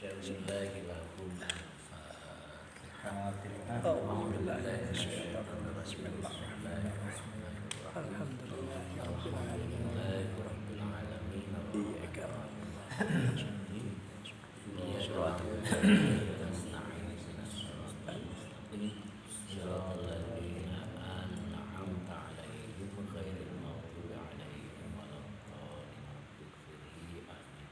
Bismillahi lahum al-Fatihah. Alhamdulillahi rabbil alamin. Alhamdulillahi rabbil alamin. Iyyaka Shiratal ladzina an'amta 'alaihim ghairil maghdubi 'alaihim waladdallin. Amin.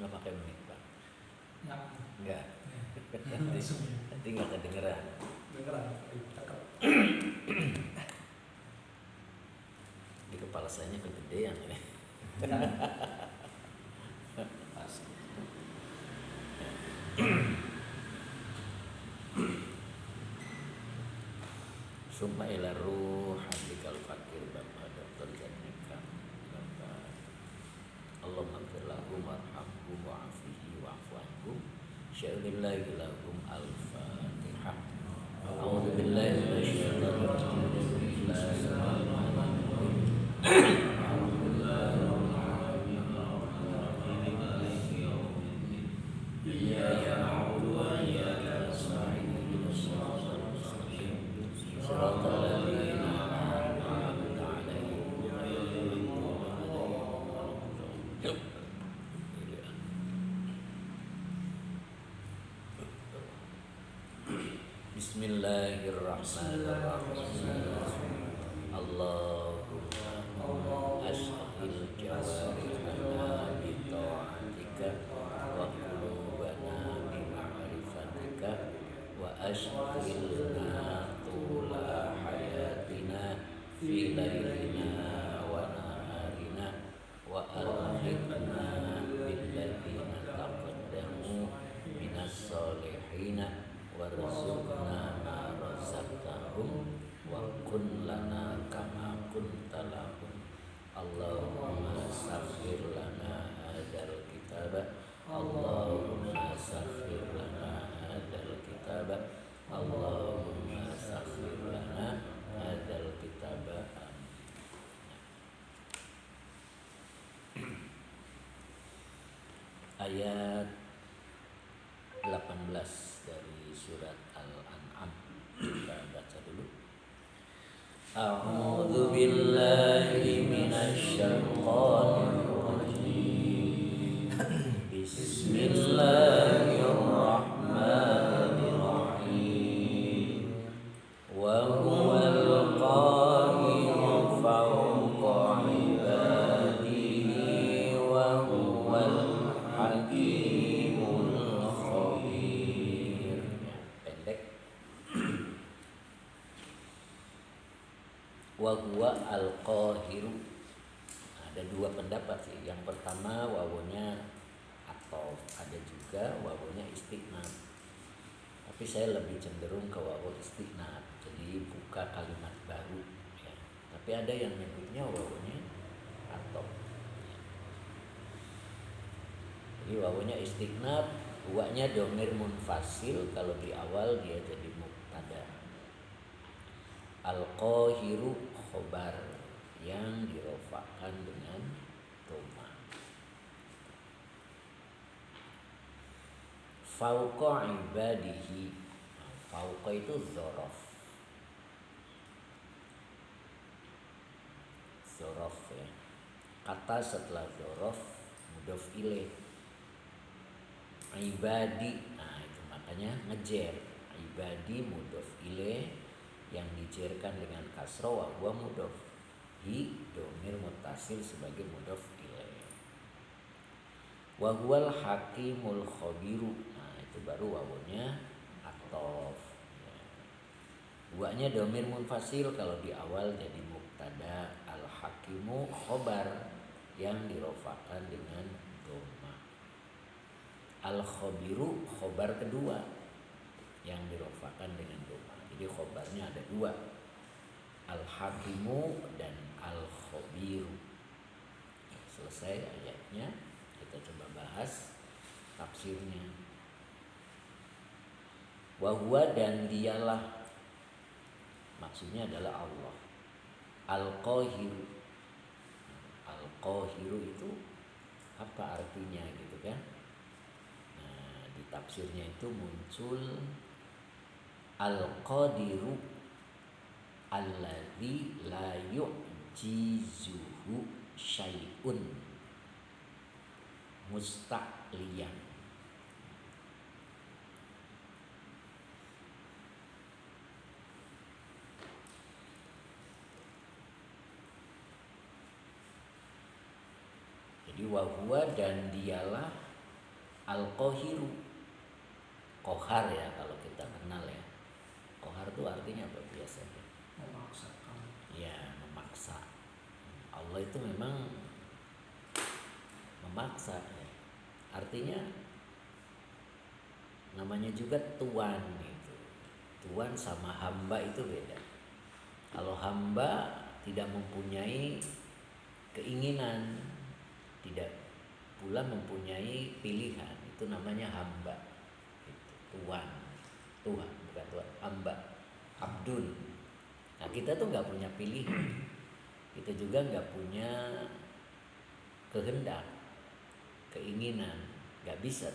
Nggak pakai mic, Pak? Enggak. Nanti nggak kedengeran. Di kepala saya kegedean ini. Pas. Summa ila ruh hadikal fakir Bapak Dr. Zanika Bapak Allahumma gfir lahum warhamhum wa'afihi wa'fu anhum sya'lillahi lahum al-Fatihah. A'udzu billahi minasyaitonir rajim. Bismillahirrahmanirrahim. Iyyaka na'budu wa iyyaka nasta'in ihdinas siratal mustaqim siratal ladzina an'amta 'alaihim ghairil maghdubi 'alaihim waladdallin. Bismillahirrahmanirrahim. Allahumma ashghil jawarihana bi ta'atika wa qulubana bi ma'rifatika wa ashghilna tula hayatina fi lailina wa naharina wa alhiqna bil ladzina taqaddamu minas solihina warzuqna ma razaqtahum wa kun lana kama kunta lahum. Allahumma saghfir lana hadzal kitaba Allahumma saghfir lana hadzal kitaba Allahumma saghfir lana hadzal kitaba. Ayat 18 dari surat Al-An'am kita baca dulu. A'udzu billahi minasy syaithanir rajim. Bismillahirrahmanirrahim. Wa huwal qahiru fawqa ibadihi wa huwal hakimul khabir. Pendek. Wa huwa al-qahiru. Ada dua pendapat sih. Yang pertama wawunya atau ada juga wawunya istiqnaf. Tapi saya lebih cenderung ke wawu istiqnaf. Jadi buka kalimat baru ya. Tapi ada yang menyebutnya wawunya atau. Jadi wawunya istiqnaf, huwanya dhamir munfasil, kalau di awal dia jadi mubtada. Al-qahiru khobar yang dirofakkan dengan dhamma. Fauqa ibadihi. Fauqa itu dzaraf. Dzaraf ya. Kata setelah dzaraf mudhof ilaih. Ibadi. Nah, itu makanya ngejer. Ibadi mudhof ilaih yang dijerkan dengan kasroh wa huwa mudhof. Hi dhamir muttasil sebagai mudhof ilaih. Wa huwal hakimul khabiru. Nah, itu baru wawunya atof ya. Wanya dhamir munfasil, kalau di awal jadi mubtada. Al hakimu khobar yang dirofakkan dengan dhamma. Al khabiru khobar kedua yang dirofakkan dengan dhamma. Jadi khobarnya ada dua, al hakimu dan al khabiru. Selesai ayatnya, kita coba bahas tafsirnya. Wa huwa, dan dialah, maksudnya adalah Allah. Al-Qahir, Al-Qahiru itu apa artinya gitu kan. Nah, di tafsirnya itu muncul Al-Qadiru alladzi la yu'jizuhu syai'un mustaqliyan. Jadi wahwa dan dialah al-qahiru. Kohar ya kalau kita kenal ya. Kohar itu artinya apa biasanya? Memaksakan. Ya, memaksa. Allah itu memang memaksa ya. Artinya namanya juga tuan itu. Tuan sama hamba itu beda. Kalau hamba tidak mempunyai keinginan, tidak pula mempunyai pilihan, itu namanya hamba. Tuan, Tuhan bukan Tuhan, hamba, abdul. Nah kita tuh nggak punya pilihan, kita juga nggak punya kehendak, keinginan, nggak bisa.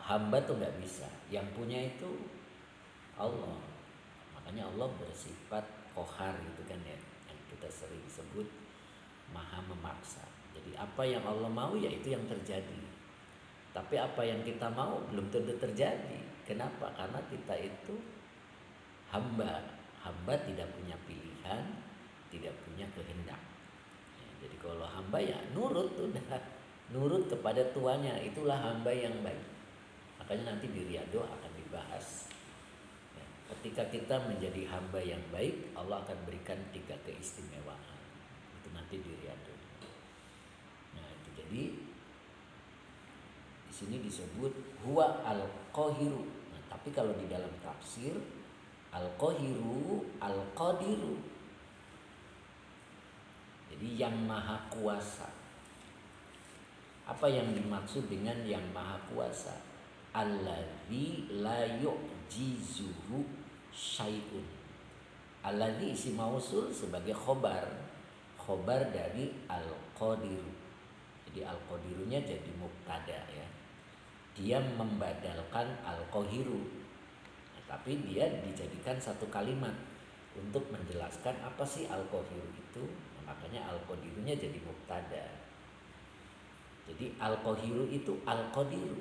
Hamba tuh nggak bisa, yang punya itu Allah. Makanya Allah bersifat kohar gitu kan ya, yang kita sering sebut maha memaksa. Jadi apa yang Allah mau ya itu yang terjadi. Tapi apa yang kita mau belum tentu terjadi. Kenapa? Karena kita itu hamba. Hamba tidak punya pilihan, tidak punya kehendak. Ya, jadi kalau hamba ya nurut udah, nurut kepada tuannya, itulah hamba yang baik. Makanya nanti di Riyadhah akan dibahas. Ya, ketika kita menjadi hamba yang baik, Allah akan berikan 3 keistimewaan. Itu nanti di Riyadhah. Nah, itu jadi di sini disebut huwa al-qahiru. Nah, tapi kalau di dalam tafsir al-qahiru al-qadiru. Jadi yang maha kuasa. Apa yang dimaksud dengan yang maha kuasa? Alladzi la yu'jizuhu syai'un. Alladzi isi mausul sebagai khobar. Khobar dari al-qadiru. Jadi al-qadirunya jadi mubtada ya. Dia membadalkan al-qahiru. Nah, tapi dia dijadikan satu kalimat untuk menjelaskan apa sih al-qahiru itu. Nah, makanya al-qadirunya jadi mubtada. Jadi al-qahiru itu al-qadiru,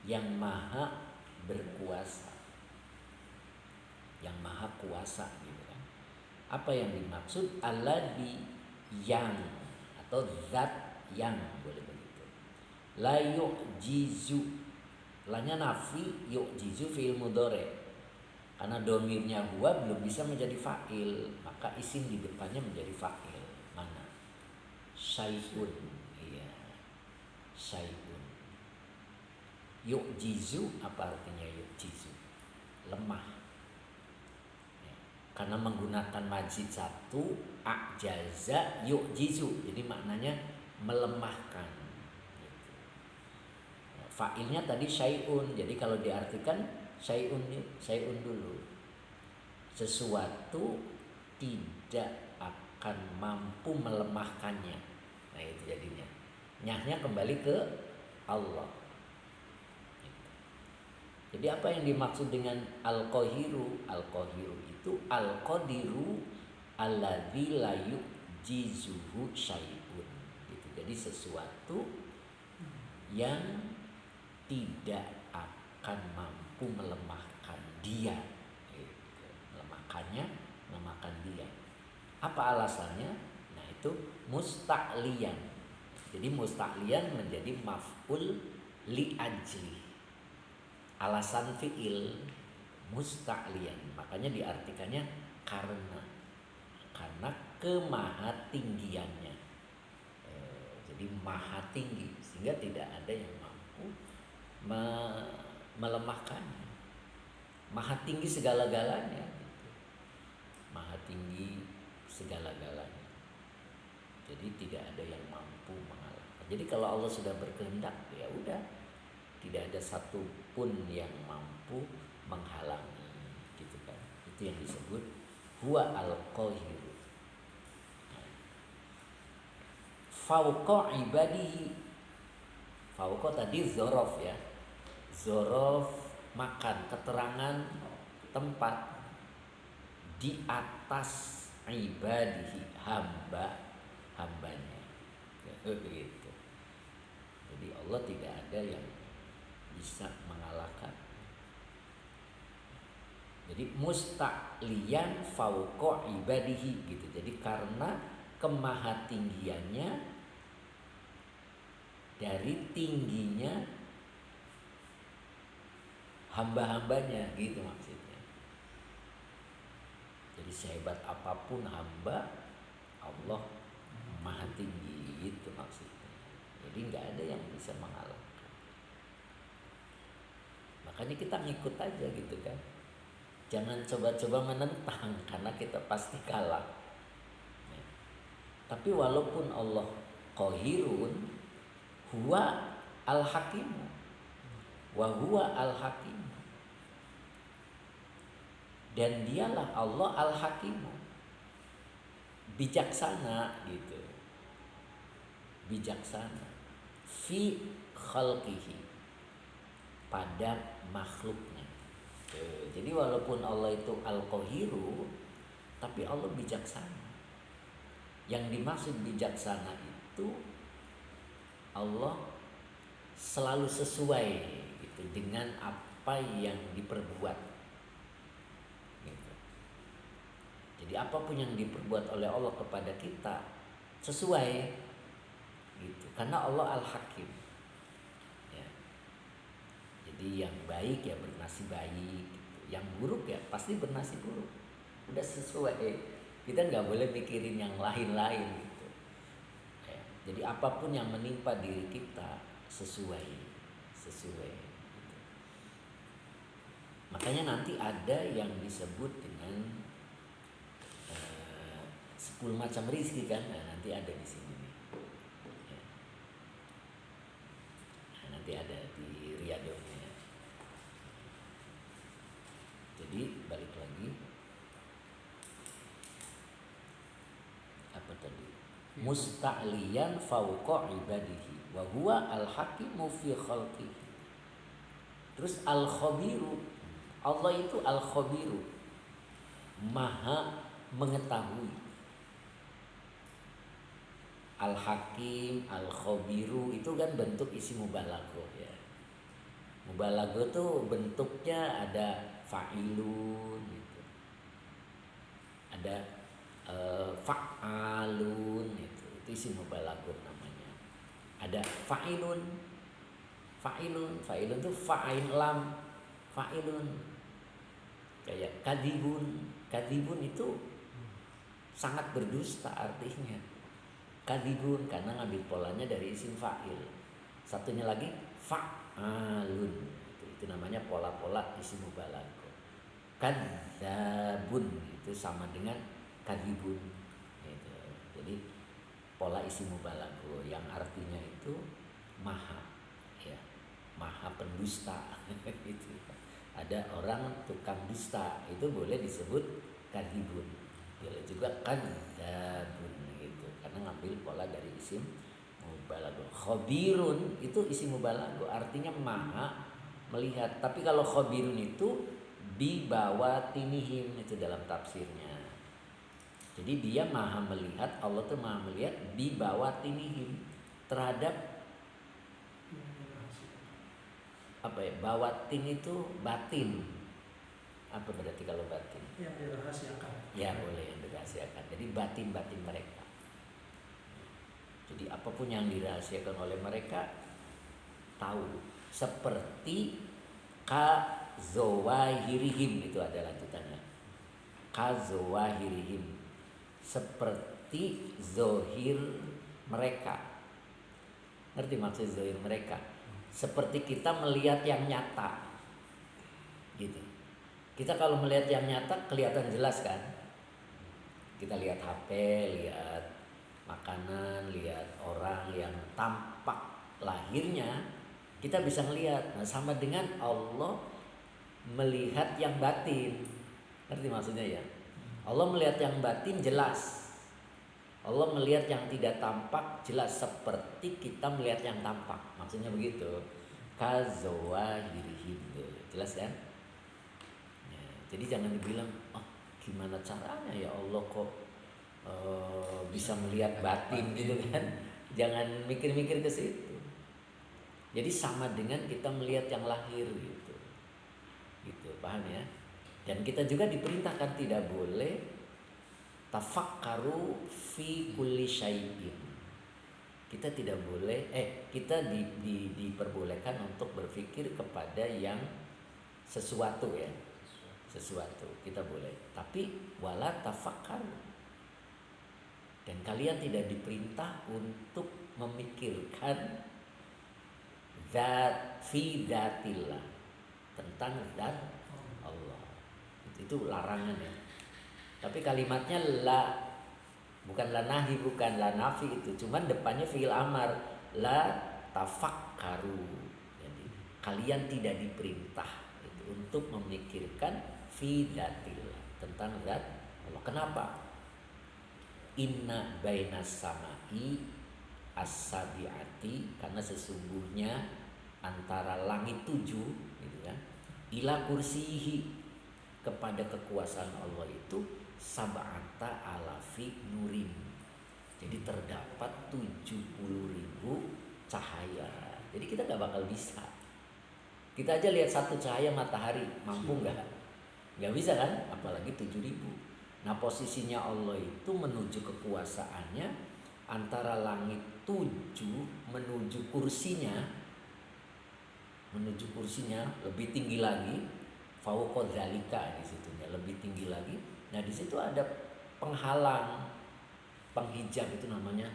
yang maha berkuasa, yang maha kuasa gitu kan. Apa yang dimaksud? Alladzi yang atau zat yang, boleh begitu. La yu'jizu, lanya nafi, yu'jizu fi'il mudhari. Karena domirnya huwa belum bisa menjadi fa'il, maka isim di depannya menjadi fa'il. Mana? Syai'un. Iya. Syai'un. Yu'jizu, apa artinya yu'jizu? Lemah. Ya. Karena menggunakan majid satu, a'jaza yu'jizu. Jadi maknanya melemahkan. Gitu. Nah, fa'ilnya tadi syai'un. Jadi kalau diartikan syai'un dulu. Sesuatu tidak akan mampu melemahkannya. Nah itu jadinya. Nyahnya kembali ke Allah. Jadi apa yang dimaksud dengan al-qahiru? Al-qahiru itu al-qadiru alladzi la yu'jizuhu syai'un. Gitu. Jadi sesuatu yang tidak akan mampu melemahkan dia. Gitu. Melemahkan dia. Apa alasannya? Nah itu musta'liyan. Jadi musta'liyan menjadi maf'ul li ajli. Alasan fi'il musta'liyan. Makanya diartikannya karena kemahatinggiannya. Jadi maha tinggi sehingga tidak ada yang mampu melemahkannya. Maha tinggi segala-galanya. Maha tinggi segala-galanya. Jadi tidak ada yang mampu mengalahkan. Jadi kalau Allah sudah berkehendak, ya udah, tidak ada satu pun yang mampu menghalangi, gitu kan. Itu yang disebut huwa al-qahiru. fauqa ibadihi. Fauqa tadi zorof ya, zorof makan, keterangan tempat, di atas ibadihi, hambanya. Begitu. Jadi Allah tidak ada yang bisa mengalahkan. Jadi musta'liyan fauqa ibadihi gitu. Jadi karena kemahatinggiannya dari tingginya hamba-hambanya gitu maksudnya. Jadi sehebat apapun hamba, Allah maha tinggi, itu maksudnya. Jadi nggak ada yang bisa mengalahkan. Makanya kita ngikut aja gitu kan. Jangan coba-coba menentang karena kita pasti kalah. Ya. Tapi walaupun Allah qahirun, huwa al-hakimu, wa huwa al-hakimu. Dan dialah Allah al-hakimu, bijaksana gitu. Bijaksana fi khalqihi, pada makhluknya. Jadi walaupun Allah itu al-qahiru, tapi Allah bijaksana. Yang dimaksud bijaksana itu Allah selalu sesuai gitu dengan apa yang diperbuat gitu. Jadi apapun yang diperbuat oleh Allah kepada kita sesuai gitu, karena Allah al-hakim ya. Jadi yang baik ya bernasib baik gitu. Yang buruk ya pasti bernasib buruk. Udah sesuai. Kita nggak boleh mikirin yang lain-lain gitu ya. Jadi apapun yang menimpa diri kita sesuai gitu. Makanya nanti ada yang disebut dengan 10 macam rizki kan. Nah, nanti ada di sini nih ya. Nah, nanti ada di Riyadohnya. Jadi balik lagi, apa tadi? Musta'liyan fauqa ibadihi wa huwa al-hakimu fi khalqihi. Terus al-khabiru, Allah itu al-khabiru, maha mengetahui. Al-hakim, al-khabiru itu kan bentuk isi mubalaghah ya. Mubalaghah tuh bentuknya ada fa'ilun gitu. Ada fa'alun gitu. Itu isi mubalaghah namanya. Ada fa'ilun tuh fa'il lam, fa'ilun. Kayak kadibun itu sangat berdusta artinya. Kadibun karena ngambil polanya dari isim fa'il. Satunya lagi fa'alun. Itu namanya pola-pola isim mubalaghah. Kadzabun itu sama dengan kadibun gitu. Jadi pola isim mubalaghah yang artinya itu maha ya, maha pendusta gitu. Ada orang tukang dusta itu boleh disebut kadibun, boleh juga kadzabun gitu, karena ngambil pola dari isim mubalaghah. Khabirun itu isim mubalaghah artinya maha melihat. Tapi kalau khabirun itu bibawatinihim, itu dalam tafsirnya. Jadi dia maha melihat, Allah tuh maha melihat bibawatinihim, terhadap apa ya, bawatin itu batin. Apa berarti kalau batin? Yang dirahasiakan. Ya boleh, yang dirahasiakan. Jadi batin-batin mereka. Jadi apapun yang dirahasiakan oleh mereka tahu. Seperti kazawahirihim, itu ada lanjutannya. Kazawahirihim, seperti zohir mereka. Ngerti maksud zohir mereka? Seperti kita melihat yang nyata gitu. Kita kalau melihat yang nyata kelihatan jelas kan. Kita lihat HP, lihat makanan, lihat orang yang tampak lahirnya, kita bisa melihat. Nah, sama dengan Allah melihat yang batin. Ngerti maksudnya ya? Allah melihat yang batin jelas. Allah melihat yang tidak tampak jelas seperti kita melihat yang tampak. Maksudnya begitu. Kazawahirihim. Jelas kan? Ya, jadi jangan dibilang, oh gimana caranya ya Allah kok bisa melihat batin gitu kan? Jangan mikir-mikir ke situ. Jadi sama dengan kita melihat yang lahir gitu. Gitu, paham ya? Dan kita juga diperintahkan tidak boleh tafakkaru fi kulli syai'in. Kita tidak boleh kita diperbolehkan untuk berpikir kepada yang sesuatu ya. Sesuatu kita boleh, tapi wala tafakkaru. Dan kalian tidak diperintah untuk memikirkan zat fi dzatillah, tentang zat Allah. Itu larangan ya. Tapi kalimatnya la, bukan la nahi, bukan la nafi itu, cuman depannya fi'il amar, la tafakkaru. Jadi kalian tidak diperintah itu untuk memikirkan fi dzatillah, tentang zat Allah. Kenapa? Inna bainas samai as-sabiati, karena sesungguhnya antara langit 7 gitu kan, ila kursihi, kepada kekuasaan Allah itu sab'ata alafi nurin. Jadi terdapat 70.000 cahaya. Jadi kita gak bakal bisa. Kita aja lihat satu cahaya matahari, mampu gak? Gak bisa kan? Apalagi 7.000. Nah posisinya Allah itu menuju kekuasaannya antara langit 7 menuju kursinya lebih tinggi lagi, fauqa dzalika, di situnya lebih tinggi lagi. Nah di situ ada penghalang, penghijab, itu namanya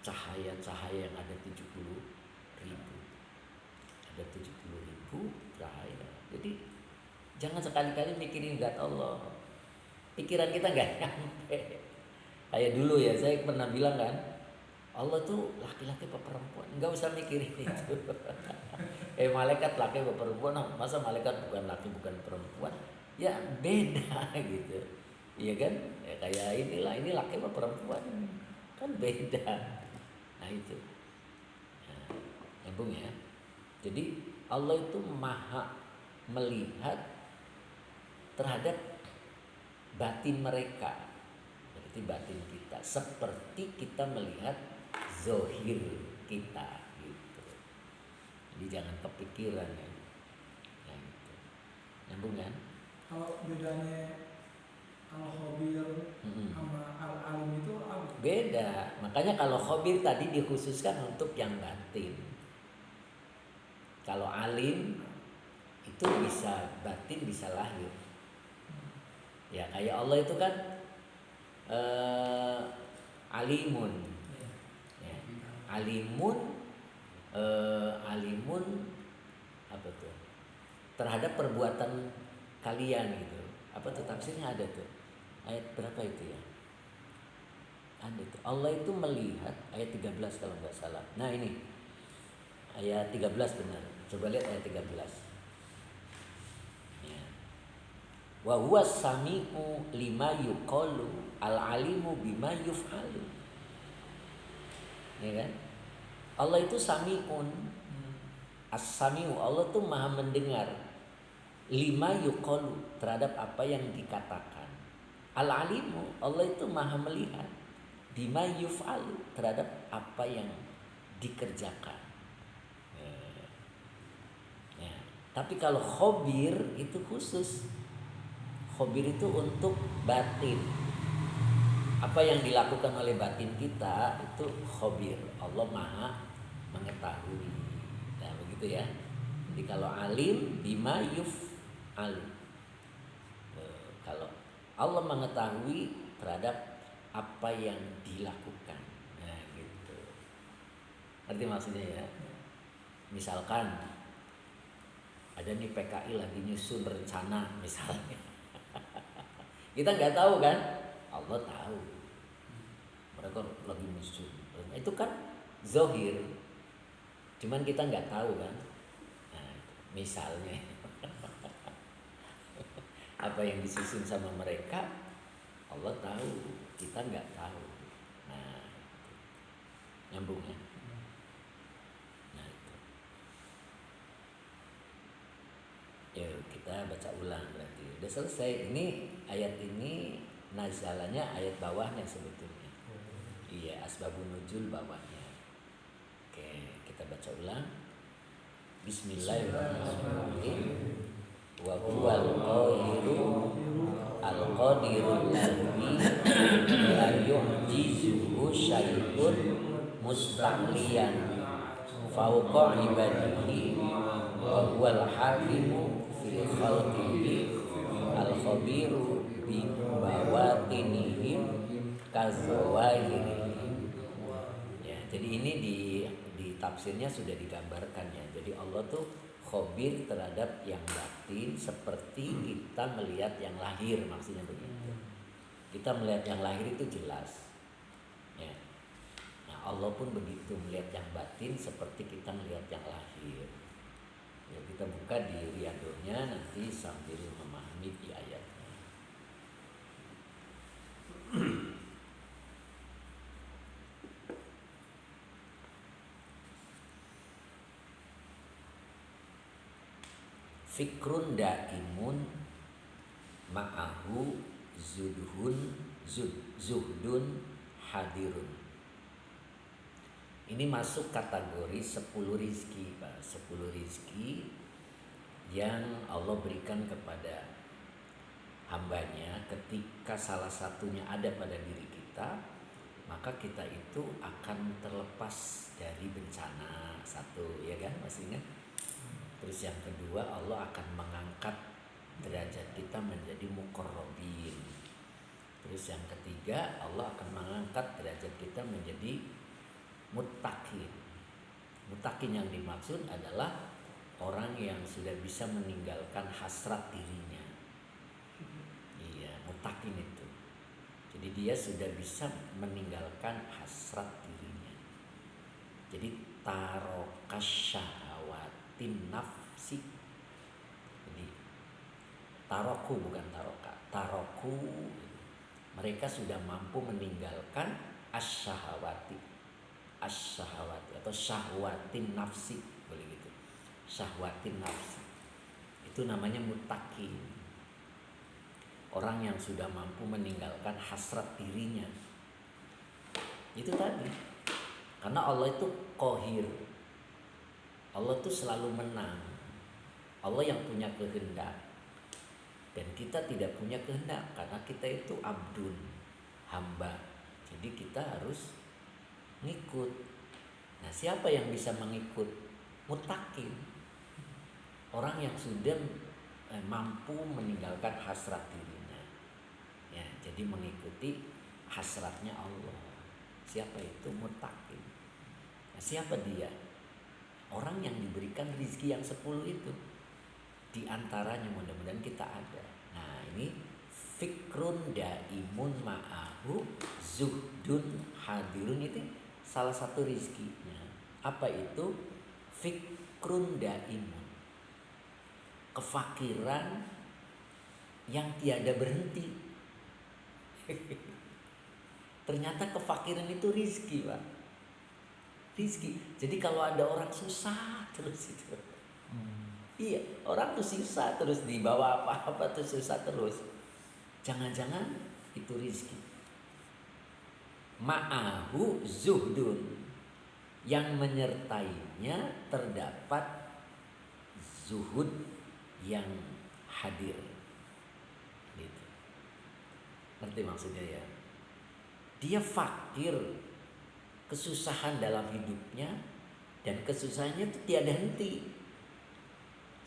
cahaya-cahaya yang ada 70.000. Ada 70.000 cahaya. Jadi jangan sekali-kali mikirin zat Allah. Pikiran kita nggak nyampe. Kayak dulu ya, saya pernah bilang kan, Allah tuh laki-laki apa perempuan? Nggak usah mikirin itu. Malaikat laki apa perempuan? Masa malaikat bukan laki bukan perempuan? Ya beda gitu. Iya kan? Ya, kayak inilah, ini laki apa perempuan? Kan beda. Nah itu. Nah, nyambung ya. Jadi Allah itu maha melihat terhadap batin mereka. Berarti batin kita seperti kita melihat zohir kita gitu. Jadi jangan kepikiran ya. Nah, gitu. Nyambung kan? Kalau bedanya kalau khabir sama al-alim itu apa? Beda. Makanya kalau khabir tadi dikhususkan untuk yang batin. Kalau alim itu bisa batin bisa lahir. Ya kayak Allah itu kan alimun. Ya. Alimun apa tuh? Terhadap perbuatan kalian gitu. Apa tuh tafsirnya ada tuh? Ayat berapa itu ya? Ada tuh. Allah itu melihat ayat 13 kalau nggak salah. Nah ini ayat 13 benar. Coba lihat ayat 13. Ya. Wa huwa sami'u lima yuqalu al-alimu bima yuf'alu. Ya kan? Allah itu sami'un. As-sami'u, Allah tuh maha mendengar. Lima yuqalu, terhadap apa yang dikatakan. Al-alimu, Allah itu maha melihat. Bima yuf'alu, terhadap apa yang dikerjakan. Ya. Tapi kalau khobir itu khusus. Khobir itu untuk batin. Apa yang dilakukan oleh batin kita itu khobir. Allah maha mengetahui. Nah begitu ya. Jadi kalau alim bima yuf'alu. Kalau Allah mengetahui terhadap apa yang dilakukan. Nah gitu. Ngerti maksudnya ya? Misalkan ada nih PKI lagi nyusun rencana misalnya. Kita nggak tahu kan? Allah tahu. Mereka lagi nyusun. Itu kan zohir. Cuman kita nggak tahu kan? Nah, misalnya apa yang disusun sama mereka, Allah tahu, kita nggak tahu. Nah, Nyambung ya. Nah itu. Ya kita baca ulang berarti. Udah selesai. Ini ayat ini nazalanya ayat bawahnya sebetulnya. Iya, asbabun nuzul bawahnya. Oke, kita baca ulang. Bismillahirrahmanirrahim. Wa huwal qahiru al-qadirul ladzi la yu'jizuhu syai'un mustaqliyan fawqa ibadihi wa huwal hakimu fi khalqihi al-khabiru bi bawatinihim kazawahirihim. Ya, jadi ini di tafsirnya sudah digambarkan ya. Jadi Allah tuh khabir terhadap yang batin seperti kita melihat yang lahir, maksudnya begitu. Kita melihat yang lahir itu jelas. Ya. Nah, Allah pun begitu melihat yang batin seperti kita melihat yang lahir. Ya, kita buka di Riyadhahnya nanti sambil memahami di ayatnya. Fikrun daimun ma'ahu zuhdun hadirun. Ini masuk kategori 10 rizki, Pak. 10 rizki yang Allah berikan kepada hambanya. Ketika salah satunya ada pada diri kita, maka kita itu akan terlepas dari bencana. Satu, ya kan, masih ingat? Terus yang kedua, Allah akan mengangkat derajat kita menjadi muqarrabin. Terus yang ketiga, Allah akan mengangkat derajat kita menjadi muttaqin. Muttaqin yang dimaksud adalah orang yang sudah bisa meninggalkan hasrat dirinya. Iya, muttaqin itu. Jadi dia sudah bisa meninggalkan hasrat dirinya. Jadi tarokas syahwatin nafsi. Jadi taroku bukan taroka. Taroku, mereka sudah mampu meninggalkan asyahawati atau syahwatin nafsi, boleh gitu. Syahwatin nafsi. Itu namanya muttaqin. Orang yang sudah mampu meninggalkan hasrat dirinya. Itu tadi. Karena Allah itu qahir. Allah itu selalu menang. Allah yang punya kehendak. Dan kita tidak punya kehendak karena kita itu abdun, hamba. Jadi kita harus ngikut. Nah, siapa yang bisa mengikut? Muttaqin. Orang yang sudah mampu meninggalkan hasrat dirinya. Ya, jadi mengikuti hasratnya Allah. Siapa itu? Muttaqin. Nah, siapa dia? Orang yang diberikan rizki yang 10 itu. Di antaranya mudah-mudahan kita ada. Nah, ini fikrun daimun ma'ahu zuhdun hadirun, itu salah satu rizkinya. Apa itu? Fikrun daimun. Kefakiran yang tiada berhenti. Ternyata kefakiran itu rizki, Pak. Rizki. Jadi kalau ada orang susah terus itu. Iya, orang tuh susah terus, dibawa apa-apa tuh susah terus. Jangan-jangan itu rizki. Ma'ahu zuhdun, yang menyertainya terdapat zuhud yang hadir. Gitu. Ngerti maksudnya ya? Dia fakir, kesusahan dalam hidupnya, dan kesusahannya itu tiada henti.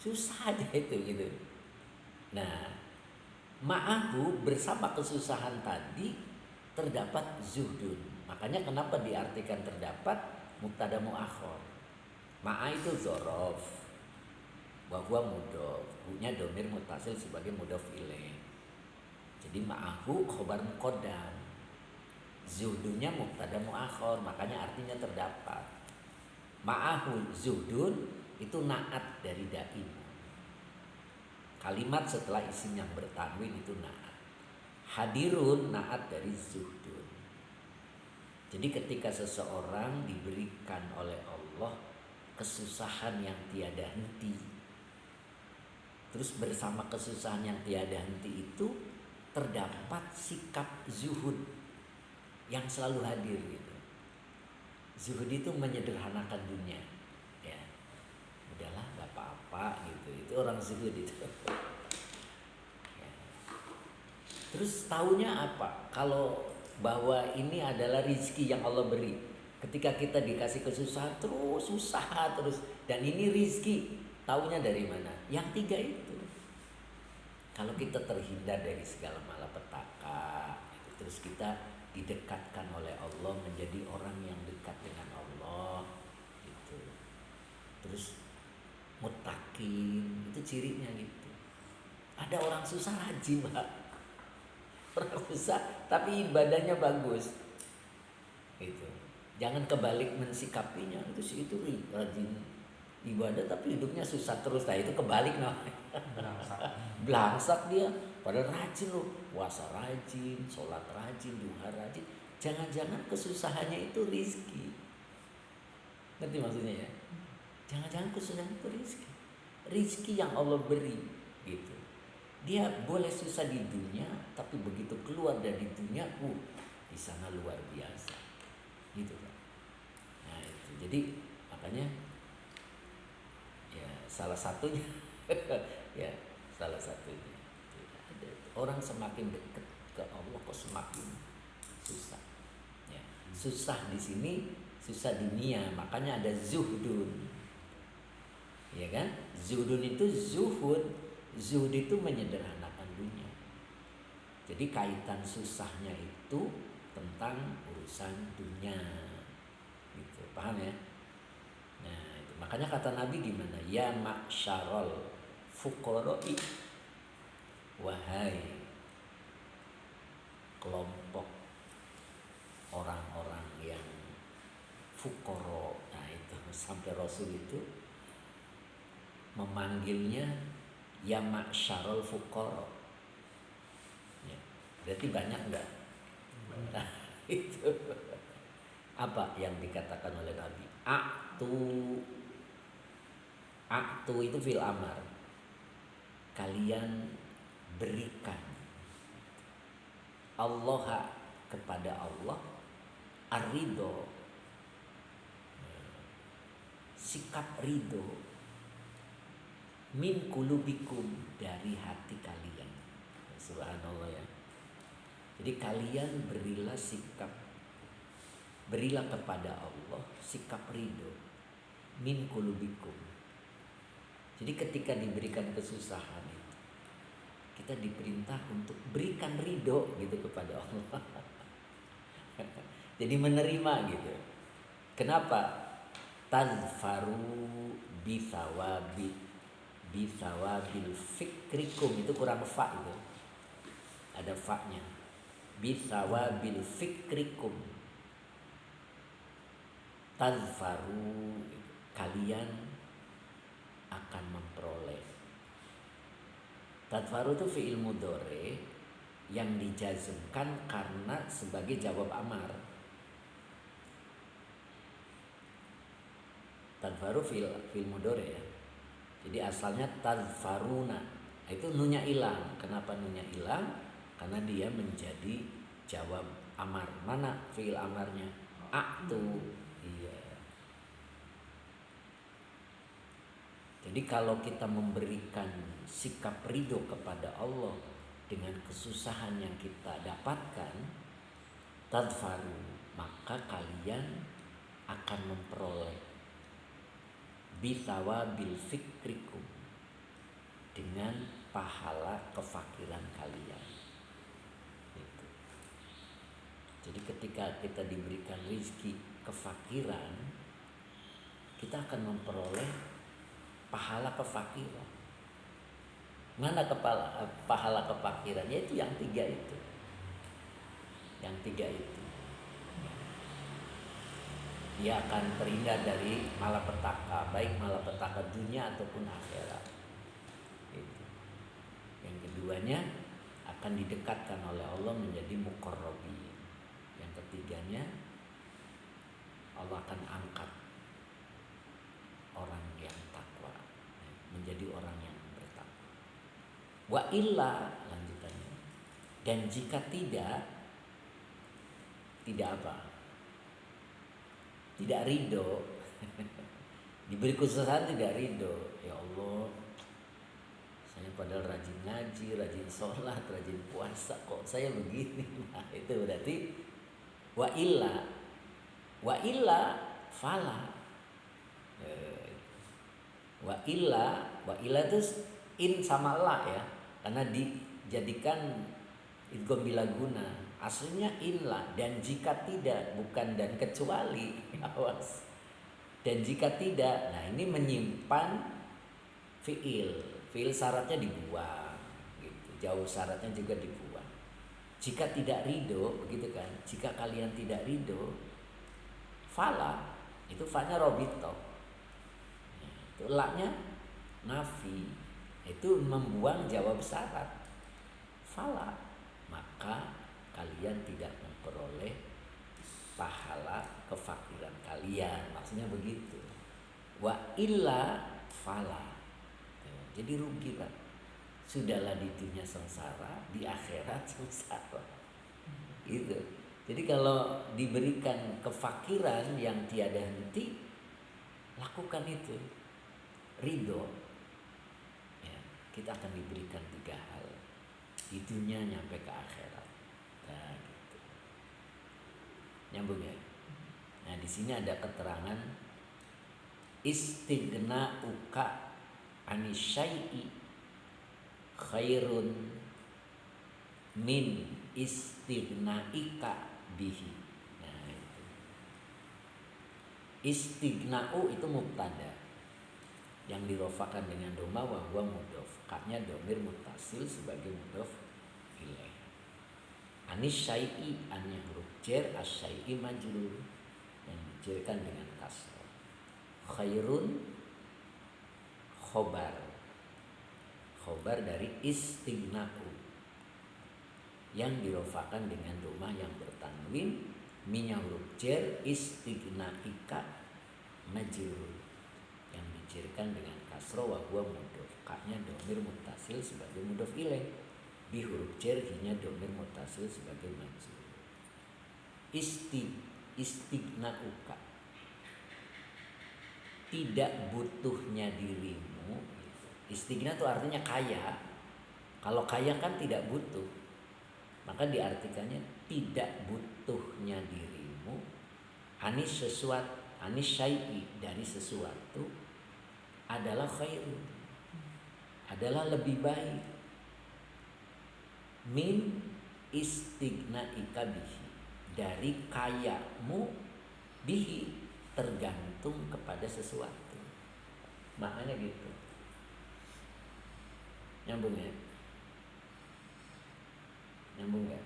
Susah aja itu gitu. Nah, ma'ahu, bersama kesusahan tadi terdapat zuhdun. Makanya kenapa diartikan terdapat mubtada muakhor. Ma'a itu dzaraf, wa huwa mudhof, hu-nya dhamir muttasil sebagai mudhof ilaih. Jadi ma'ahu khobar muqaddam, zuhdunya mubtada muakhor, makanya artinya terdapat. Ma'ahu zuhdun itu naat dari daim. Kalimat setelah isim yang bertanwin itu naat. Hadirun naat dari zuhdun. Jadi ketika seseorang diberikan oleh Allah kesusahan yang tiada henti, terus bersama kesusahan yang tiada henti itu terdapat sikap zuhud yang selalu hadir gitu. Zuhud itu menyederhanakan dunia, ya udahlah nggak apa-apa gitu, itu orang zuhud itu. Ya. Terus taunya apa? Kalau bahwa ini adalah rizki yang Allah beri. Ketika kita dikasih kesusahan terus usaha terus, dan ini rizki, taunya dari mana? Yang tiga itu. Kalau kita terhindar dari segala malapetaka, terus kita didekatkan oleh Allah menjadi orang yang dekat dengan Allah, gitu. Terus muttaqin, itu cirinya gitu. Ada orang susah rajin, Pak. Orang susah tapi ibadahnya bagus, gitu. Jangan kebalik mensikapinya, itu rajin ibadah tapi hidupnya susah terus. Nah itu kebalik namanya. Belangsak dia, padahal rajin loh, puasa rajin, sholat rajin, duha rajin. Jangan-jangan kesusahannya itu rizki. Ngerti maksudnya ya? Jangan-jangan kesusahan itu rizki. Rizki yang Allah beri gitu. Dia boleh susah di dunia, tapi begitu keluar dari dunia, di sana luar biasa. Gitu kan. Nah itu, jadi makanya ya salah satunya ya salah satunya orang semakin dekat ke Allah kok semakin susah. Ya. Susah di sini, susah dunia, makanya ada zuhdun. Ya kan? Zuhdun itu zuhud. Zuhud itu menyederhanakan dunia. Jadi kaitan susahnya itu tentang urusan dunia. Gitu. Paham ya? Nah, itu. Makanya kata Nabi gimana? Ya ma'syarul fuqara'i, wahai kelompok orang-orang yang fuqara. Nah itu sampai Rasul itu memanggilnya ya ma'syarul fuqara. Ya, berarti banyak enggak? Nah, itu apa yang dikatakan oleh Nabi? Aktu itu fil amar. Kalian berikan Allah kepada Allah ar-ridho, sikap ridho, min kulubikum, dari hati kalian. Subhanallah ya. Jadi kalian berilah kepada Allah sikap ridho min kulubikum. Jadi ketika diberikan kesusahan itu, kita diperintah untuk berikan ridho gitu kepada Allah. Jadi menerima gitu. Kenapa? Tazfaru bisawabil fikrikum, itu kurang fa itu. Ada fa-nya. Bisawabil fikrikum. Tazfaru, kalian akan memperoleh. Tazfaru itu fi'il mudhari yang dijazmkan karena sebagai jawab amar. Tazfaru fi'il mudhari ya. Jadi asalnya tazfaruna. Itu nunya hilang. Kenapa nunya hilang? Karena dia menjadi jawab amar. Mana fi'il amarnya? Aktu. Iya. Jadi kalau kita memberikan sikap ridho kepada Allah dengan kesusahan yang kita dapatkan, tadfaru, maka kalian akan memperoleh bisawabil fikrikum, dengan pahala kefakiran kalian. Gitu. Jadi ketika kita diberikan rezeki kefakiran, kita akan memperoleh pahala kefakiran. Mana pahala kefakiran? Yaitu yang tiga itu. Yang tiga itu. Dia akan terhindar dari malapetaka, baik malapetaka dunia ataupun akhirat. Gitu. Yang keduanya akan didekatkan oleh Allah menjadi muqarrabin. Yang ketiganya Allah akan angkat orang yang takwa menjadi orang yang bertakwa. Wa illa, lanjutannya, dan jika tidak apa? Tidak ridho. Diberi kesusahan tidak ridho. Ya Allah, saya padahal rajin ngaji, rajin sholat, rajin puasa, kok saya begini. Nah, itu berarti wa illa fala. Wa illa itu in sama la ya, karena dijadikan idgham bila guna. Aslinya inla, dan jika tidak, bukan dan kecuali. Awas. Dan jika tidak, nah ini menyimpan fiil syaratnya dibuang gitu. Jauh syaratnya juga dibuang. Jika tidak ridho, begitu kan? Jika kalian tidak ridho, fala, itu fa-nya robito, itu la-nya nafi, itu membuang jawab syarat. Fala, maka kalian tidak memperoleh pahala kefakiran kalian, maksudnya begitu. Wa illa fala, jadi rugi Pak. Sudahlah di dunia sengsara, di akhirat sengsara. Gitu. Jadi kalau diberikan kefakiran yang tiada henti, lakukan itu. Ridho. Ya, kita akan diberikan 3 hal di dunia nyampe ke akhirat. Nah, gitu. Nyambung ya. Nah, di sini ada keterangan istighna'uka anisyai'i khairun min istighna'ika bihi. Nah, itu. Istighna'u itu mubtada yang dirofakan dengan doma wa huwa mudhof. Ka-nya dhamir muttasil sebagai mudhof ilaih. Anisyai'i, an-nya huruf jar, asyai'i majrur yang dijarkan dengan kasrah. Khairun khobar dari istighna'u yang dirofakan dengan doma yang bertanwin, minya huruf jar, istighna'ika majrur yang dijarkan dengan kasrah wa huwa mudhof. Ka-nya dhamir muttasil sebagai mudhof ilaih, bi huruf jar, hi-nya dhamir muttasil sebagai majrur. Istighna'uka, tidak butuhnya dirimu. Istighna itu artinya kaya. Kalau kaya kan tidak butuh, maka diartikannya tidak butuhnya dirimu. Anis syai'i, dari sesuatu, adalah khairun, adalah lebih baik, min istighna'ika bihi, dari kayamu, bihi, tergantung kepada sesuatu. Makanya gitu. Nyambung ya? Nyambung gak?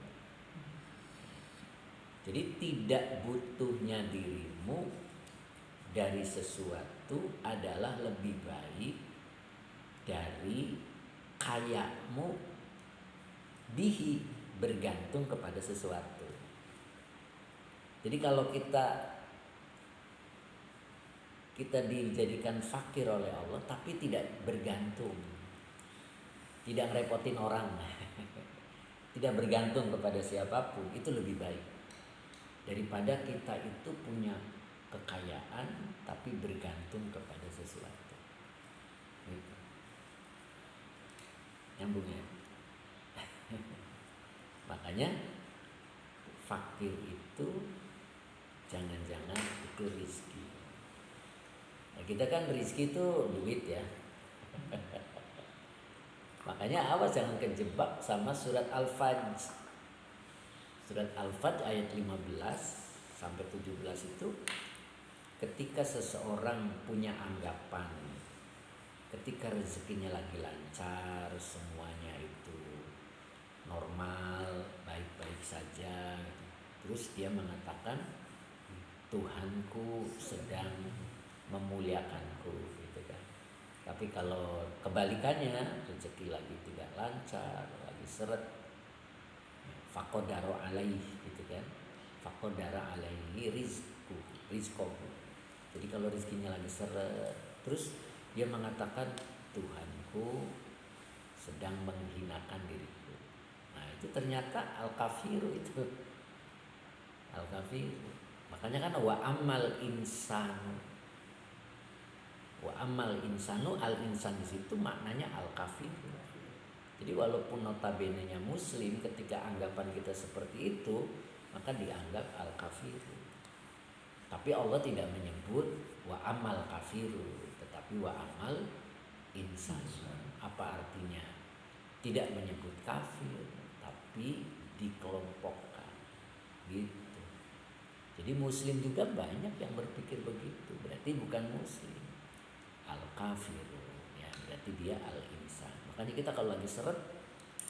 Jadi tidak butuhnya dirimu dari sesuatu adalah lebih baik dari kayamu, bihi, bergantung kepada sesuatu. Jadi kalau kita dijadikan fakir oleh Allah tapi tidak bergantung, tidak ngerepotin orang, tidak bergantung kepada siapapun, itu lebih baik daripada kita itu punya kekayaan tapi bergantung kepada sesuatu. Gitu. Nyambung ya? Makanya fakir itu jangan-jangan itu rizki. Nah, kita kan rizki itu duit ya. Makanya awas jangan kejebak sama surat Al-Fajr. Surat Al-Fajr ayat 15 sampai 17 itu, ketika seseorang punya anggapan ketika rezekinya lagi lancar, semuanya itu normal, baik-baik saja, terus dia mengatakan Tuhanku sedang memuliakanku, gitu kan. Tapi kalau kebalikannya, rezeki lagi tidak lancar, lagi seret, faqadara alaihi, gitu kan. Faqadara alaihi rizqahu. Jadi kalau rezekinya lagi seret, terus dia mengatakan Tuhanku sedang menghinakan diriku. Nah itu ternyata al-kafiru itu. Al-kafiru. Makanya kan wa amal insanu. Wa amal insanu, al-insan di situ maknanya al-kafiru. Jadi walaupun notabene-nya muslim, ketika anggapan kita seperti itu, maka dianggap al-kafiru. Tapi Allah tidak menyebut wa amal kafiru, tetapi wa amal insan. Apa artinya? Tidak menyebut kafir, tapi dikelompokkan. Gitu. Jadi muslim juga banyak yang berpikir begitu. Berarti bukan muslim. Al-kafiru, ya berarti dia al-insan. Makanya kita kalau lagi seret,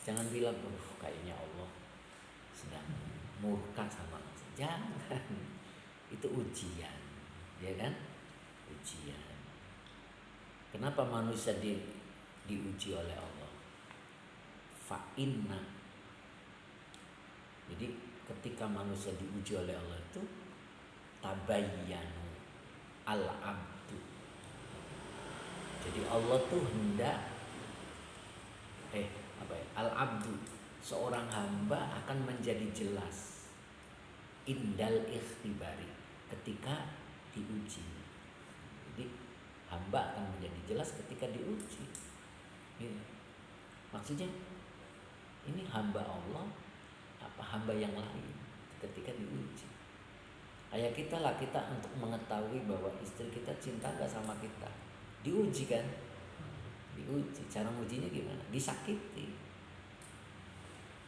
jangan bilang, kayaknya Allah sedang murka sama saya. Jangan. Itu ujian, ya kan? Ujian. Kenapa manusia diuji oleh Allah? Fa'inna. Jadi ketika manusia diuji oleh Allah itu tabayyanu al-abdu. Jadi Allah tuh hendak al-abdu, seorang hamba akan menjadi jelas indal ikhtibari, ketika diuji. Jadi hamba akan menjadi jelas ketika diuji. Ini maksudnya, ini hamba Allah apa hamba yang lain ketika diuji. Kayak kita lah, kita untuk mengetahui bahwa istri kita cinta gak sama kita, diuji kan. Diuji, cara ujinya gimana? Disakiti.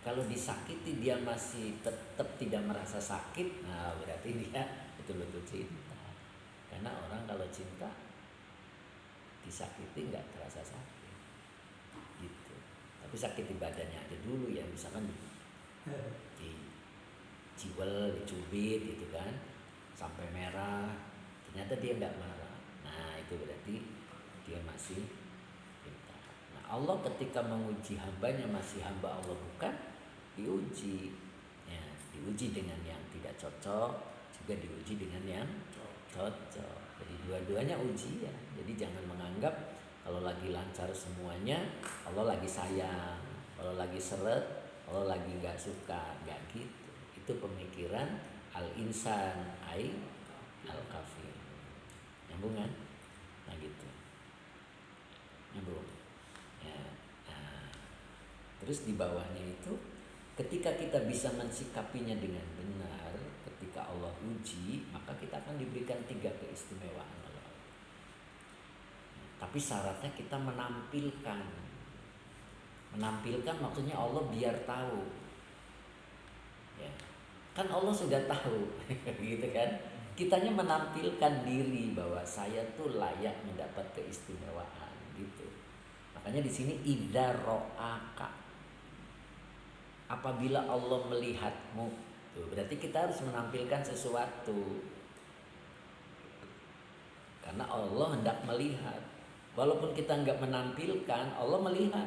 Kalau disakiti dia masih tetap tidak merasa sakit, nah berarti dia betul-betul cinta. Karena orang kalau cinta disakiti nggak terasa sakit, gitu. Tapi sakit di badannya aja dulu ya, misalkan dijiwel, dicubit gitu kan, sampai merah, ternyata dia nggak marah. Nah itu berarti dia masih cinta. Nah Allah ketika menguji hambanya, masih hamba Allah bukan, diuji, ya, diuji dengan yang tidak cocok, juga diuji dengan yang cocok. Jadi dua-duanya ujian. Jadi jangan menganggap kalau lagi lancar semuanya Allah lagi sayang, kalau lagi seret Allah lagi nggak suka, nggak gitu. Itu pemikiran al-insan ai al-kafir. Nyambung kan? Nah gitu. Nyambung. Ya. Nah, terus di bawahnya itu, ketika kita bisa mensikapinya dengan benar, ketika Allah uji, maka kita akan diberikan 3 keistimewaan oleh Allah. Tapi syaratnya kita menampilkan. Menampilkan maksudnya Allah biar tahu. Ya. Kan Allah sudah tahu, gitu kan? Kitanya menampilkan diri bahwa saya tuh layak mendapat keistimewaan, gitu. Makanya di sini idza ra'aka, apabila Allah melihatmu, tuh berarti kita harus menampilkan sesuatu. Karena Allah hendak melihat. Walaupun kita enggak menampilkan, Allah melihat.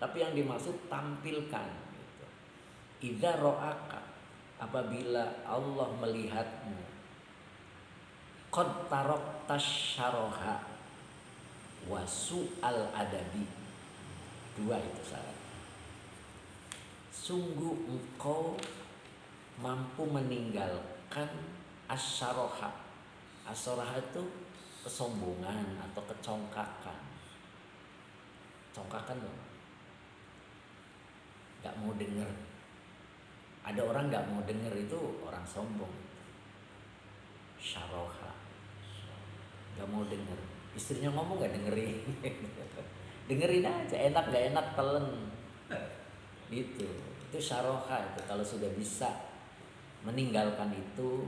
Tapi yang dimaksud tampilkan. Gitu. Idza ra'aka, apabila Allah melihatmu, qad tarakta syaraha wa su'al adabi. 2 itu syarat. Sungguh engkau mampu meninggalkan asyaraha. Asyaraha itu kesombongan atau kecongkakan. Congkakan dong. Gak mau dengar. Ada orang gak mau dengar, itu orang sombong. Syaraha, gak mau dengar. Istrinya ngomong gak dengerin. Dengerin aja, enak gak enak telen. Gitu. Itu syaraha itu, kalau sudah bisa meninggalkan itu.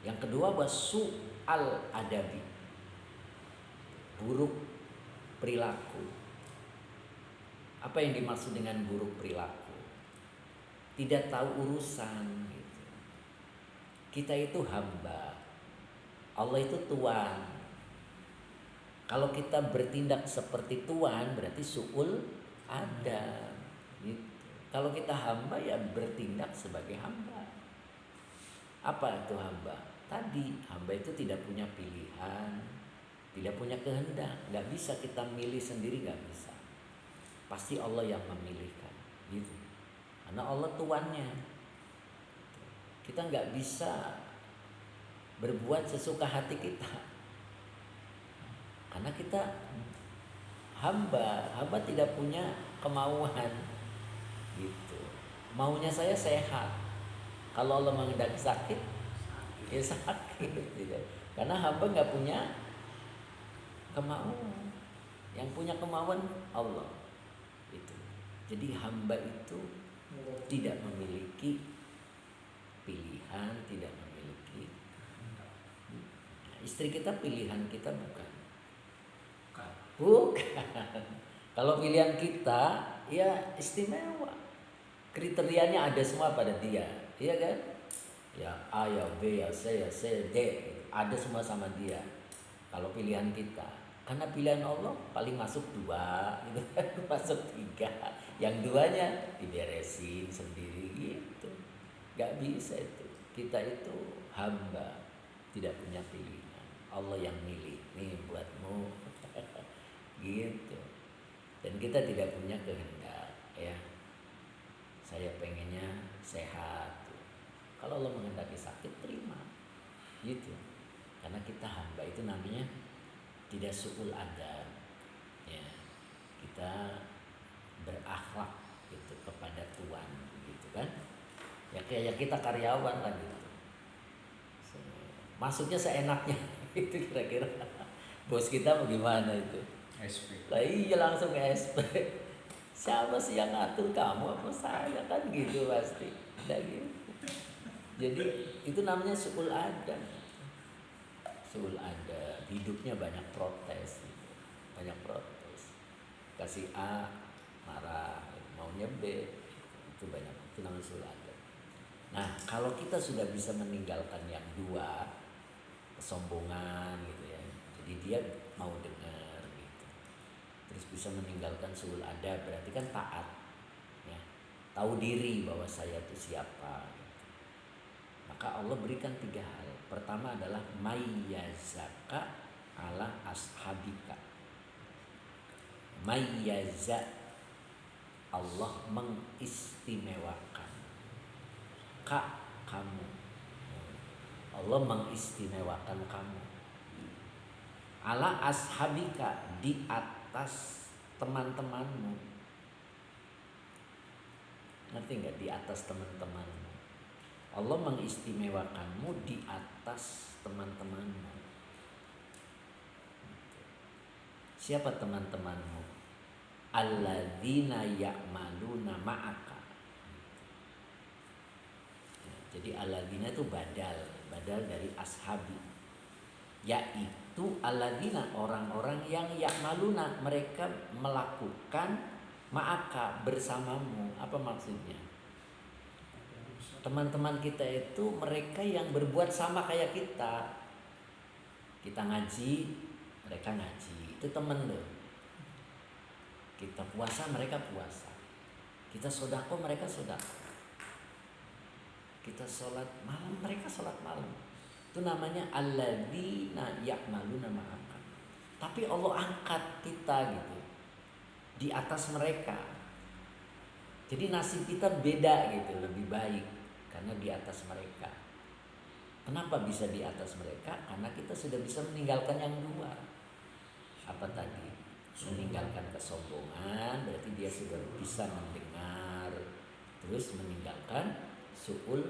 Yang kedua wasu al adabi, buruk perilaku. Apa yang dimaksud dengan buruk perilaku? Tidak tahu urusan, gitu. Kita itu hamba, Allah itu Tuhan. Kalau kita bertindak seperti Tuhan berarti su'ul adab, gitu. Kalau kita hamba ya bertindak sebagai hamba. Apa itu hamba? Tadi hamba itu tidak punya pilihan, tidak punya kehendak, nggak bisa kita milih sendiri, nggak bisa. Pasti Allah yang memilihkan, gitu. Karena Allah tuannya. Kita nggak bisa berbuat sesuka hati kita, karena kita hamba tidak punya kemauan, gitu. Maunya saya sehat. Kalau Allah menghendaki sakit, ya sakit, gitu. Karena hamba nggak punya kemauan. Yang punya kemauan Allah. Itu. Jadi hamba itu tidak memiliki pilihan, tidak memiliki. Nah, istri kita pilihan kita bukan. Kalau pilihan kita, ya istimewa. Kriterianya ada semua pada dia, iya kan? Ya A, ya B, ya C, ya C, D, ada semua sama dia. Kalau pilihan kita, karena pilihan Allah paling masuk 2, gitu kan? Masuk 3, yang 2-nya diberesin sendiri, gitu. Gak bisa itu. Kita itu hamba, tidak punya pilihan. Allah yang milih, nih buatmu, gitu. Dan kita tidak punya kehendak, ya. Saya pengennya sehat. Kalau Allah menghendaki sakit, terima, gitu. Karena kita hamba itu namanya tidak su'ul adab, ya. Kita berakhlak gitu kepada Tuhan, gitu kan? Ya kayak kita karyawan lah gitu. Masuknya seenaknya, itu kira-kira. Bos kita bagaimana itu? SP. Lah iya langsung SP. Siapa sih yang ngatur kamu apa saya, kan gitu pasti. Udah gitu. Jadi itu namanya su'ul adab. Su'ul adab, hidupnya banyak protes gitu. Banyak protes. Kasih A marah, maunya B. Itu banyak, itu namanya su'ul adab. Nah, kalau kita sudah bisa meninggalkan yang 2, kesombongan gitu ya. Jadi dia mau dengar gitu. Terus bisa meninggalkan su'ul adab, berarti kan taat, ya. Tahu diri bahwa saya itu siapa, gitu. Maka Allah berikan 3 hal. Pertama adalah mayyazaka ala ashabika. Mayyaza, Allah mengistimewakan kamu. Allah mengistimewakan kamu. Ala ashabika, di atas teman-temanmu. Ngerti nggak? Di atas teman-temanmu. Allah mengistimewakanmu di atas teman-temanmu. Siapa teman-temanmu? Alladzina ya'maluna ma'aka. Jadi alladzina itu badal dari ashabi. Yaitu alladzina, orang-orang yang ya'maluna, mereka melakukan ma'aka, bersamamu. Apa maksudnya? Teman-teman kita itu mereka yang berbuat sama kayak kita. Kita ngaji, mereka ngaji. Itu teman loh. Kita puasa, mereka puasa. Kita sodako, mereka sodako. Kita sholat malam, mereka sholat malam. Itu namanya alladzina ya'maluna ma'aka. Tapi Allah angkat kita gitu di atas mereka. Jadi nasib kita beda gitu, lebih baik karena di atas mereka. Kenapa bisa di atas mereka? Karena kita sudah bisa meninggalkan yang 2. Apa tadi? Meninggalkan kesombongan, berarti dia sudah bisa mendengar. Terus meninggalkan su'ul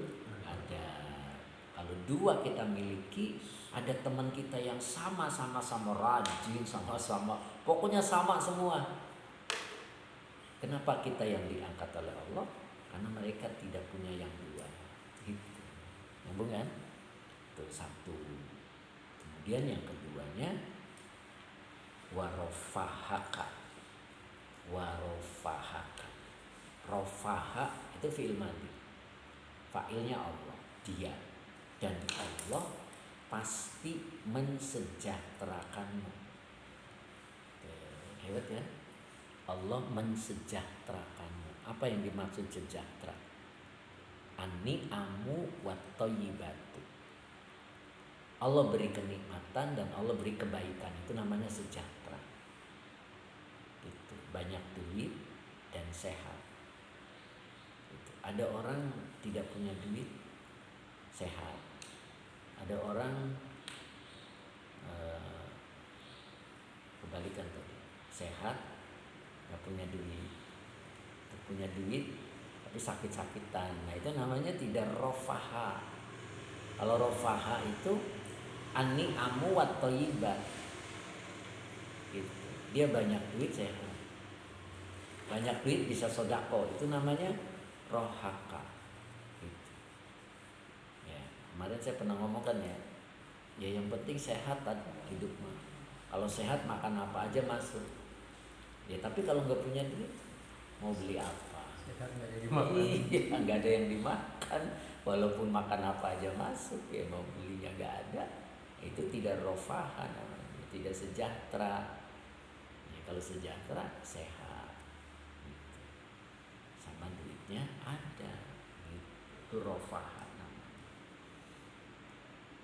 adab. Kalau 2 kita miliki, ada teman kita yang sama-sama rajin, sama-sama, pokoknya sama semua. Kenapa kita yang diangkat oleh Allah? Karena mereka tidak punya yang 2. Gitu. Nyambung kan? Itu 1. Kemudian yang keduanya warofahaka. Rofaha itu fi'il madhi. Fa'ilnya Allah, dia. Dan Allah pasti mensejahterakanmu. Hebat ya. Allah mensejahterakanmu. Apa yang dimaksud sejahtera? An-ni'amu wat thayyibatu. Allah beri kenikmatan dan Allah beri kebaikan, itu namanya sejahtera. Gitu. Banyak duit dan sehat. Gitu. Ada orang tidak punya duit, sehat. Ada orang kebalikan tadi, sehat, nggak punya duit, punya duit tapi sakit-sakitan. Nah itu namanya tidak rofaha. Kalau rofaha itu an-ni'amu wat thayyibat. Gitu. Dia banyak duit sehat, banyak duit bisa sodako, itu namanya rohaka. Gitu. Ya, kemarin saya pernah ngomongkan ya yang penting sehat tadi hidup mah. Kalau sehat makan apa aja masuk. Ya tapi kalau nggak punya duit mau beli apa? Sehat nggak ada dimakan. Iya, nggak ada yang dimakan. Walaupun makan apa aja masuk, ya mau belinya nggak ada. Itu tidak rofahan namanya, tidak sejahtera. Ya, kalau sejahtera sehat, gitu. Sama duitnya ada, gitu. Itu rofahan namanya.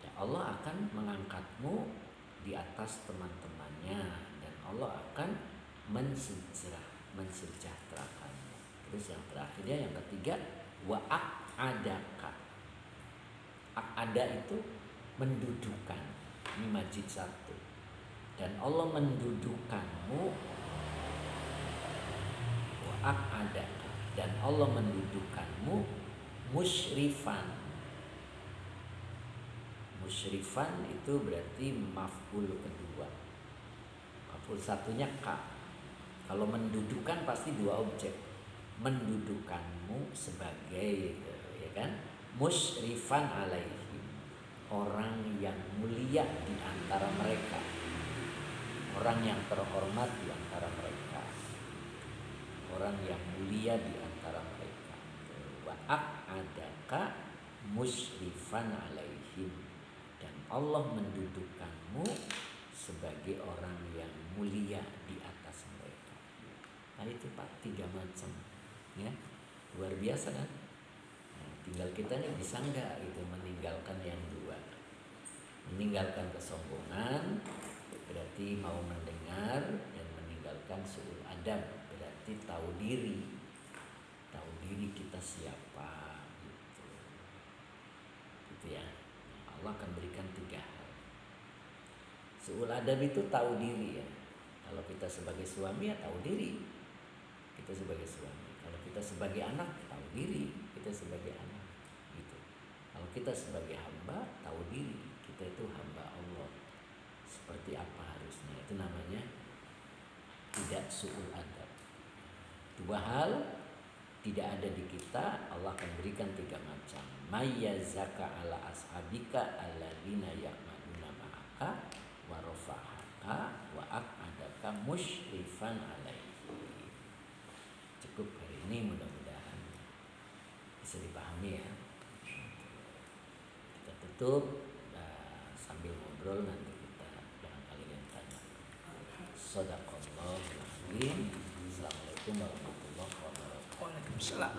Ya, Allah akan mengangkatmu di atas teman-temannya dan Allah akan mensejahterakanmu. Terus yang terakhirnya, yang ketiga, wa a'adaka. A'ada itu mendudukan. Ini majid satu. Dan Allah mendudukanmu, wa a'adaka, dan Allah mendudukanmu musyrifan. Musyrifan itu berarti maf'ul kedua. Maf'ul satunya ka. Kalau mendudukan pasti dua objek. Mendudukanmu sebagai, ya kan? Musyrifan alaihim, orang yang mulia di antara mereka, orang yang terhormat di antara mereka, orang yang mulia di antara mereka. Wa a'adaka musyrifan alaihim, dan Allah mendudukkanmu sebagai orang yang mulia di atas mereka. Nah itu Pak, 3 macam, ya luar biasa kan. Nah, tinggal kita nih bisa nggak itu meninggalkan yang 2, meninggalkan kesombongan berarti mau mendengar, dan meninggalkan su'ul adab berarti tahu diri kita siapa, gitu ya. Allah akan berikan 3 hal. Su'ul adab itu tahu diri ya. Kalau kita sebagai suami ya tahu diri kita sebagai suami. Kalau kita sebagai anak tahu diri kita sebagai anak, gitu. Kalau kita sebagai hamba tahu diri kita itu hamba Allah, seperti apa harusnya. Itu namanya tidak su'ul adab. 2 hal tidak ada di kita, Allah akan berikan 3 macam. Mayyazaka ala ashabika alladzina ya'maluna ma'aka wa rafa'aka wa aq'adaka musyrifan alaihi. Cukup hari ini, mudah-mudahan bisa dipahami ya. Kita tutup sambil ngobrol, nanti kita barangkali yang tanya. Shadaqallahul azim. Assalamualaikum warahmatullahi wabarakatuh. Waalaikumsalam.